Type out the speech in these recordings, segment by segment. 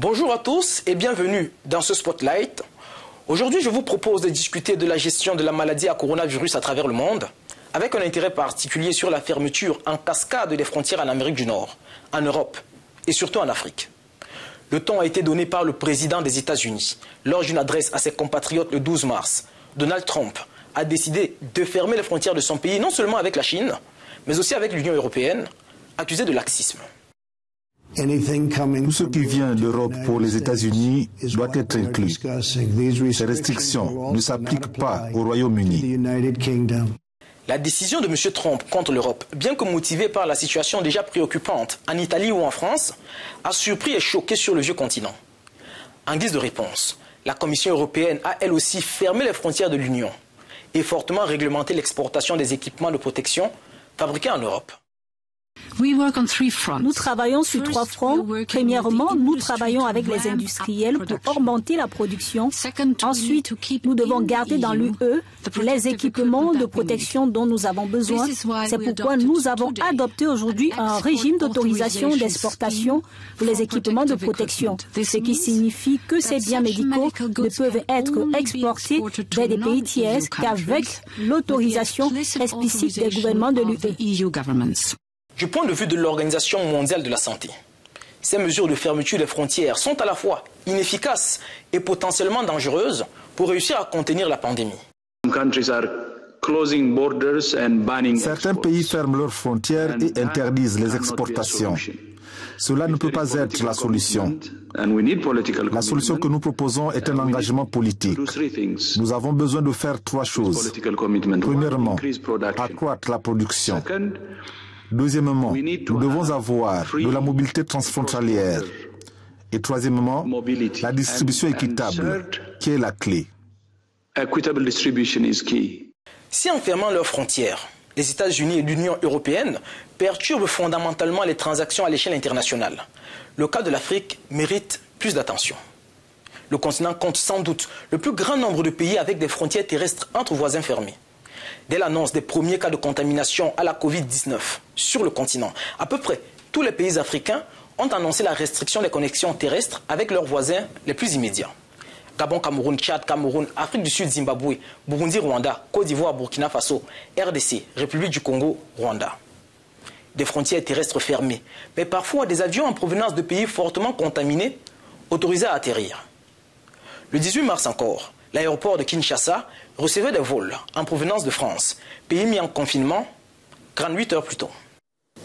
Bonjour à tous et bienvenue dans ce Spotlight. Aujourd'hui, je vous propose de discuter de la gestion de la maladie à coronavirus à travers le monde, avec un intérêt particulier sur la fermeture en cascade des frontières en Amérique du Nord, en Europe et surtout en Afrique. Le ton a été donné par le président des États-Unis lors d'une adresse à ses compatriotes le 12 mars. Donald Trump a décidé de fermer les frontières de son pays, non seulement avec la Chine, mais aussi avec l'Union européenne, accusée de laxisme. Tout ce qui vient d'Europe pour les États-Unis doit être inclus. Ces restrictions ne s'appliquent pas au Royaume-Uni. La décision de M. Trump contre l'Europe, bien que motivée par la situation déjà préoccupante en Italie ou en France, a surpris et choqué sur le vieux continent. En guise de réponse, la Commission européenne a elle aussi fermé les frontières de l'Union et fortement réglementé l'exportation des équipements de protection fabriqués en Europe. Nous travaillons sur 3 fronts. Premièrement, nous travaillons avec les industriels pour augmenter la production. Ensuite, nous devons garder dans l'UE les équipements de protection dont nous avons besoin. C'est pourquoi nous avons adopté aujourd'hui un régime d'autorisation d'exportation pour les équipements de protection, ce qui signifie que ces biens médicaux ne peuvent être exportés vers des pays tiers qu'avec l'autorisation explicite des gouvernements de l'UE. Du point de vue de l'Organisation mondiale de la santé, ces mesures de fermeture des frontières sont à la fois inefficaces et potentiellement dangereuses pour réussir à contenir la pandémie. Certains pays ferment leurs frontières et interdisent les exportations. Cela ne peut pas être la solution. La solution que nous proposons est un engagement politique. Nous avons besoin de faire 3 choses. Premièrement, accroître la production. Deuxièmement, nous devons avoir de la mobilité transfrontalière. Et troisièmement, la distribution équitable, qui est la clé. Si en fermant leurs frontières, les États-Unis et l'Union européenne perturbent fondamentalement les transactions à l'échelle internationale, le cas de l'Afrique mérite plus d'attention. Le continent compte sans doute le plus grand nombre de pays avec des frontières terrestres entre voisins fermés. Dès l'annonce des premiers cas de contamination à la Covid-19 sur le continent, à peu près tous les pays africains ont annoncé la restriction des connexions terrestres avec leurs voisins les plus immédiats. Gabon, Cameroun, Tchad, Cameroun, Afrique du Sud, Zimbabwe, Burundi, Rwanda, Côte d'Ivoire, Burkina Faso, RDC, République du Congo, Rwanda. Des frontières terrestres fermées, mais parfois des avions en provenance de pays fortement contaminés autorisés à atterrir. Le 18 mars encore, l'aéroport de Kinshasa recevait des vols en provenance de France, pays mis en confinement 48 heures plus tôt.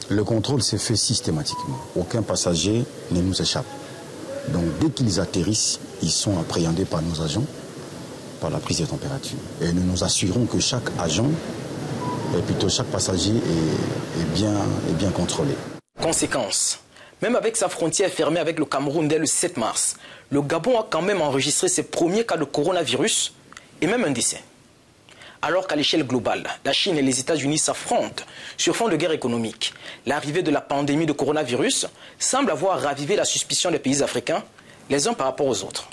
Le contrôle s'est fait systématiquement. Aucun passager ne nous échappe. Donc dès qu'ils atterrissent, ils sont appréhendés par nos agents, par la prise de température. Et nous nous assurons que chaque agent, et plutôt chaque passager est bien contrôlé. Conséquence, même avec sa frontière fermée avec le Cameroun dès le 7 mars, le Gabon a quand même enregistré ses premiers cas de coronavirus et même un décès. Alors qu'à l'échelle globale, la Chine et les États-Unis s'affrontent sur fond de guerre économique, l'arrivée de la pandémie de coronavirus semble avoir ravivé la suspicion des pays africains, les uns par rapport aux autres.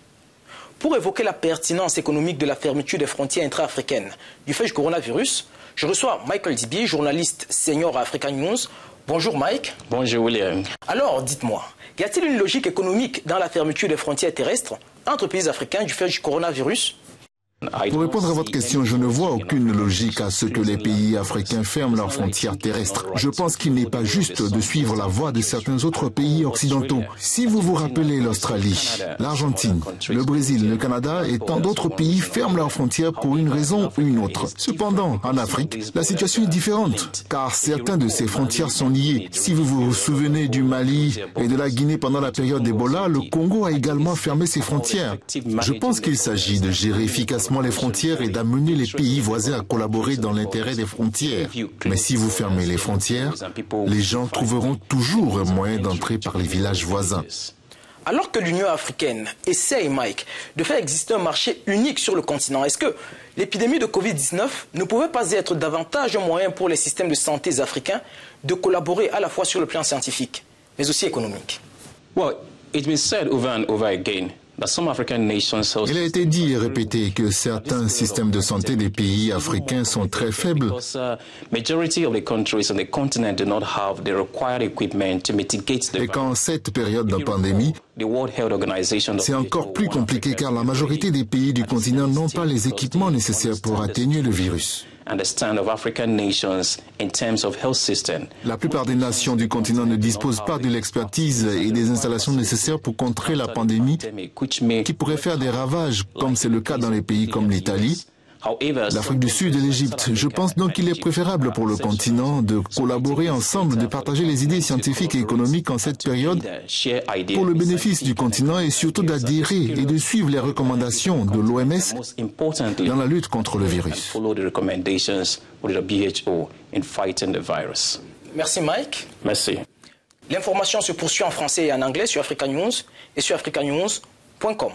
Pour évoquer la pertinence économique de la fermeture des frontières intra-africaines du fait du coronavirus, je reçois Michael Dibier, journaliste senior à Africa News. Bonjour Mike. Bonjour William. Alors, dites-moi, y a-t-il une logique économique dans la fermeture des frontières terrestres entre pays africains du fait du coronavirus ? Pour répondre à votre question, je ne vois aucune logique à ce que les pays africains ferment leurs frontières terrestres. Je pense qu'il n'est pas juste de suivre la voie de certains autres pays occidentaux. Si vous vous rappelez l'Australie, l'Argentine, le Brésil, le Canada et tant d'autres pays ferment leurs frontières pour une raison ou une autre. Cependant, en Afrique, la situation est différente, car certaines de ces frontières sont liées. Si vous vous souvenez du Mali et de la Guinée pendant la période d'Ebola, le Congo a également fermé ses frontières. Je pense qu'il s'agit de gérer efficacement les frontières et d'amener les pays voisins à collaborer dans l'intérêt des frontières. Mais si vous fermez les frontières, les gens trouveront toujours un moyen d'entrer par les villages voisins. Alors que l'Union africaine essaye, Mike, de faire exister un marché unique sur le continent, est-ce que l'épidémie de Covid-19 ne pouvait pas être davantage un moyen pour les systèmes de santé africains de collaborer à la fois sur le plan scientifique, mais aussi économique? Well, it's been said over and over again. Il a été dit et répété que certains systèmes de santé des pays africains sont très faibles et qu'en cette période de pandémie, C'est encore plus compliqué car la majorité des pays du continent n'ont pas les équipements nécessaires pour atténuer le virus. La plupart des nations du continent ne disposent pas de l'expertise et des installations nécessaires pour contrer la pandémie qui pourrait faire des ravages, comme c'est le cas dans les pays comme l'Italie, l'Afrique du Sud et l'Égypte. Je pense donc qu'il est préférable pour le continent de collaborer ensemble, de partager les idées scientifiques et économiques en cette période pour le bénéfice du continent et surtout d'adhérer et de suivre les recommandations de l'OMS dans la lutte contre le virus. Merci Mike. Merci. L'information se poursuit en français et en anglais sur Africa News et sur africanews.com.